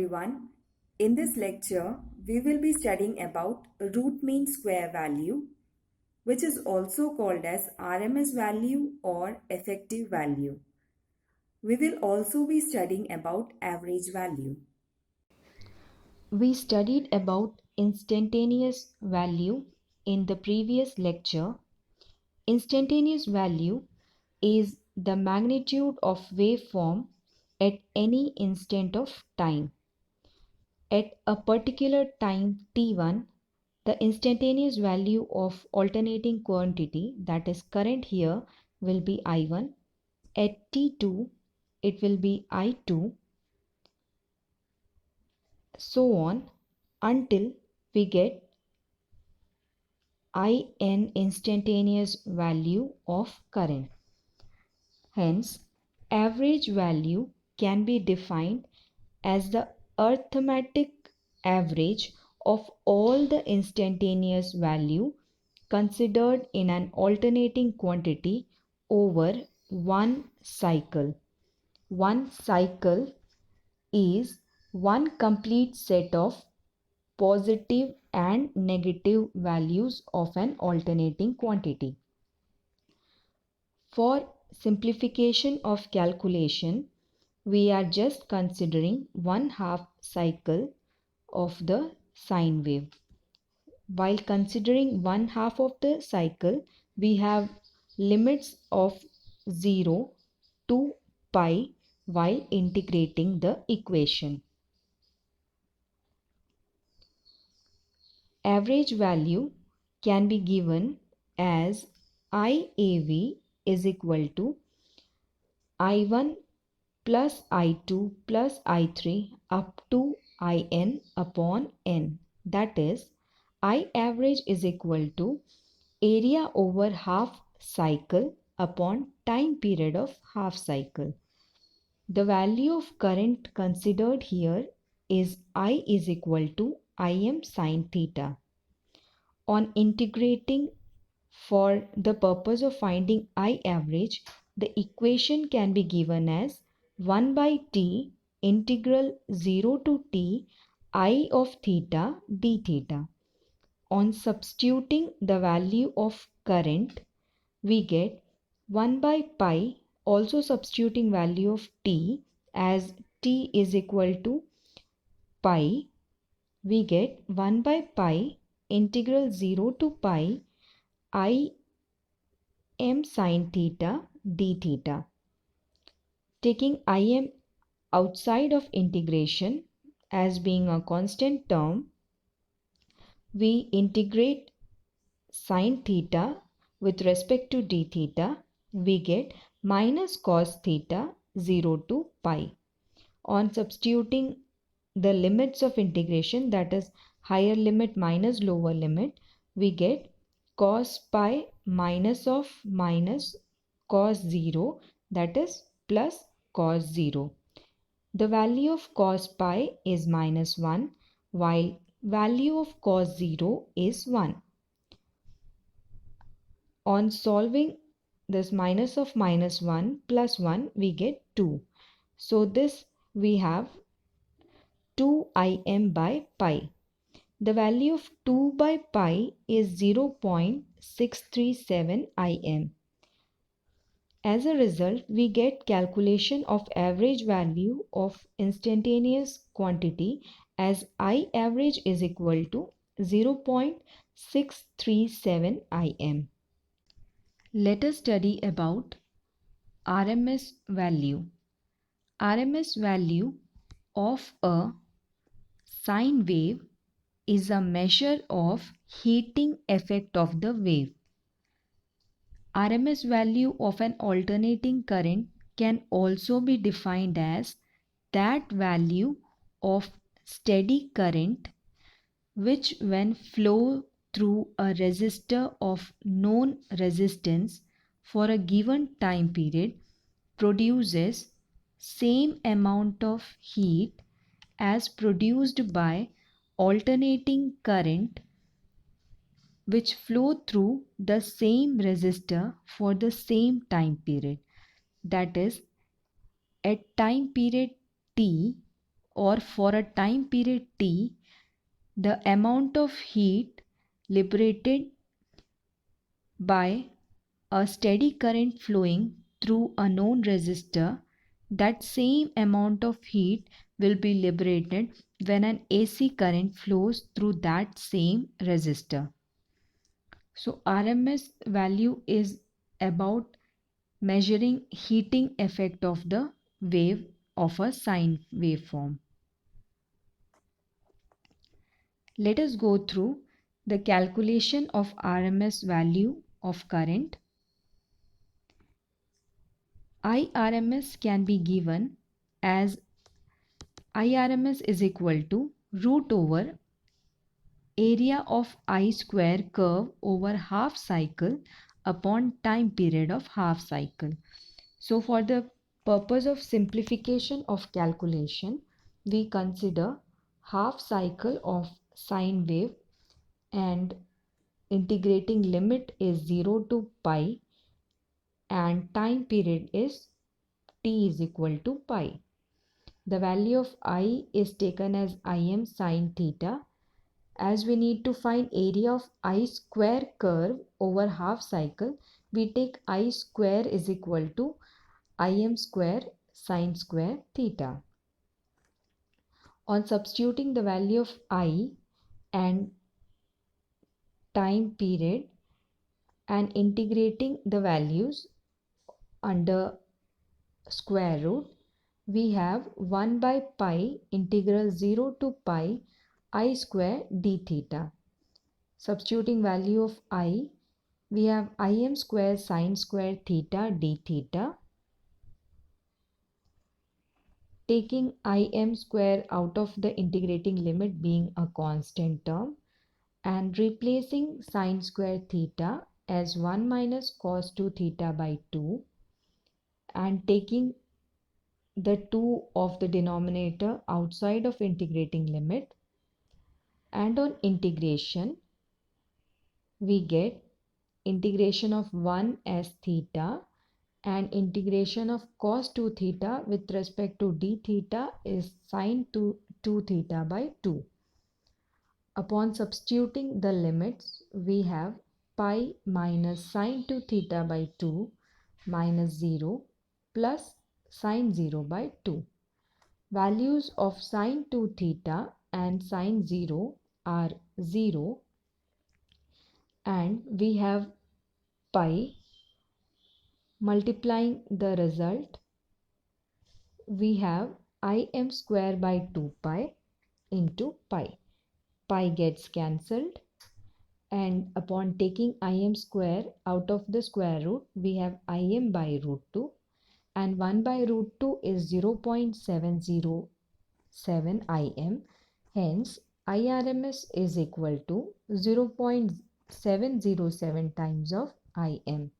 everyone. In this lecture, we will be studying about root mean square value, which is also called as RMS value or effective value. We will also be studying about average value. We studied about instantaneous value in the previous lecture. Instantaneous value is the magnitude of waveform at any instant of time. At a particular time t1, the instantaneous value of alternating quantity, that is current here, will be I1. At t2, it will be I2, so on until we get In instantaneous value of current. Hence, average value can be defined as the arithmetic average of all the instantaneous value considered in an alternating quantity over one cycle. One cycle is one complete set of positive and negative values of an alternating quantity. For simplification of calculation, we are just considering 1/2 cycle of the sine wave. While considering 1/2 of the cycle, we have limits of 0 to pi while integrating the equation. Average value can be given as IAV is equal to I1 plus I2 plus I3 up to In upon n. That is, I average is equal to area over half cycle upon time period of half cycle. The value of current considered here is I is equal to Im sin theta. On integrating for the purpose of finding I average, the equation can be given as 1 by t integral 0 to t I of theta d theta. On substituting the value of current, we get 1 by pi, also substituting value of t as t is equal to pi, we get 1 by pi integral 0 to pi I m sin theta d theta. Taking Im outside of integration as being a constant term, we integrate sin theta with respect to d theta, we get minus cos theta 0 to pi. On substituting the limits of integration, that is higher limit minus lower limit, we get cos pi minus of minus cos 0, that is plus cos 0. The value of cos pi is minus 1 while value of cos 0 is 1. On solving this minus of minus 1 plus 1, we get 2. So this we have 2 Im by pi. The value of 2 by pi is 0.637 Im. As a result, we get calculation of average value of instantaneous quantity as I average is equal to 0.637 Im. Let us study about RMS value. RMS value of a sine wave is a measure of heating effect of the wave. RMS value of an alternating current can also be defined as that value of steady current which, when flow through a resistor of known resistance for a given time period, produces same amount of heat as produced by alternating current which flow through the same resistor for the same time period. That is, at time period t or for a time period T, the amount of heat liberated by a steady current flowing through a known resistor, that same amount of heat will be liberated when an AC current flows through that same resistor. So RMS value is about measuring heating effect of the wave of a sine waveform. Let us go through the calculation of RMS value of current. IRMS can be given as IRMS is equal to root over area of I square curve over half cycle upon time period of half cycle. So for the purpose of simplification of calculation, we consider half cycle of sine wave and integrating limit is 0 to pi and time period is t is equal to pi. The value of I is taken as Im sine theta. As we need to find area of I square curve over half cycle, we take I square is equal to Im square sine square theta. On substituting the value of I and time period and integrating the values under square root, we have 1 by pi integral 0 to pi I square d theta. Substituting value of I, we have Im square sine square theta d theta. Taking Im square out of the integrating limit being a constant term and replacing sine square theta as 1 minus cos 2 theta by 2 and taking the 2 of the denominator outside of integrating limit, and on integration we get integration of 1 as theta and integration of cos 2 theta with respect to d theta is sine 2 theta by 2. Upon substituting the limits, we have pi minus sine 2 theta by 2 minus 0 plus sine 0 by 2. Values of sine 2 theta and sine 0 are 0 and we have pi. Multiplying the result, we have Im square by 2 pi into pi. Pi gets cancelled and upon taking Im square out of the square root, we have Im by root 2 and 1 by root 2 is 0.707 Im. Hence, IRMS is equal to 0.707 times of Im.